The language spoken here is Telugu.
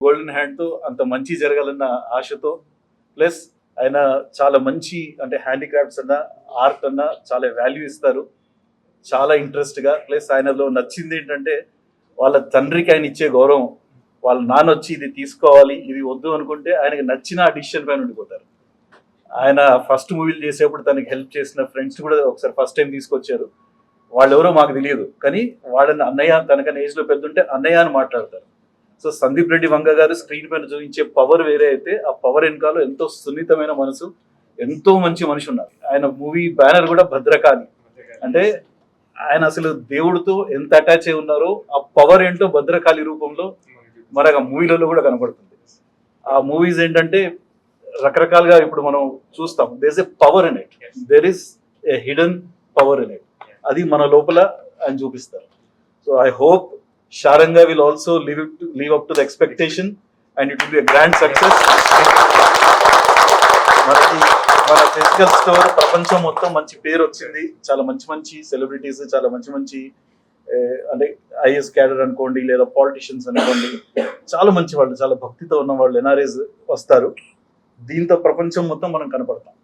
గోల్డెన్ హ్యాండ్తో అంత మంచి జరగాలన్న ఆశతో, ప్లస్ ఆయన చాలా మంచి అంటే హ్యాండిక్రాఫ్ట్స్ అన్నా ఆర్ట్ అన్నా చాలా వాల్యూ ఇస్తారు, చాలా ఇంట్రెస్ట్గా. ప్లస్ ఆయనలో నచ్చింది ఏంటంటే వాళ్ళ తండ్రికి ఆయన ఇచ్చే గౌరవం. వాళ్ళ నాన్న వచ్చి ఇది తీసుకోవాలి ఇది వద్దు అనుకుంటే ఆయనకి నచ్చిన ఆ డిసిషన్ పైన ఉండిపోతారు. ఆయన ఫస్ట్ మూవీలు చేసేప్పుడు తనకి హెల్ప్ చేసిన ఫ్రెండ్స్ కూడా ఒకసారి ఫస్ట్ టైం తీసుకొచ్చారు. వాళ్ళు ఎవరో మాకు తెలియదు, కానీ వాళ్ళని అన్నయ్య, తనకన్నా ఏజ్లో పెద్దంటే అన్నయ్య అని మాట్లాడతారు. సో సందీప్ రెడ్డి వంగ గారు స్క్రీన్ పైన చూపించే పవర్ వేరే అయితే, ఆ పవర్ వెనకాల ఎంతో సున్నితమైన మనసు, ఎంతో మంచి మనిషి ఉన్నారు. ఆయన మూవీ బ్యానర్ కూడా భద్రకాళి. అంటే ఆయన అసలు దేవుడితో ఎంత అటాచ్ అయి ఉన్నారో ఆ పవర్ ఏంటో భద్రకాళి రూపంలో మనకు ఆ మూవీలలో కూడా కనబడుతుంది. ఆ మూవీస్ ఏంటంటే రకరకాలుగా ఇప్పుడు మనం చూస్తాం, there is a power in it, there is a hidden power in it. అది మన లోపల ఆయన చూపిస్తారు. So I hope Sharanga will also live up to the expectation and it will be a grand success. మన ఫిజికల్ స్టోర్ ప్రపంచం మొత్తం మంచి పేరు వచ్చింది. చాలా మంచి మంచి సెలబ్రిటీస్, చాలా మంచి మంచి అంటే ఐఎస్ క్యాడర్ అనుకోండి, లేదా పాలిటిషియన్స్ అనుకోండి, చాలా మంచి వాళ్ళు, చాలా భక్తితో ఉన్న వాళ్ళు ఎన్ఆర్ఐస్ వస్తారు. దీంతో ప్రపంచం మొత్తం మనం కనపడతాం.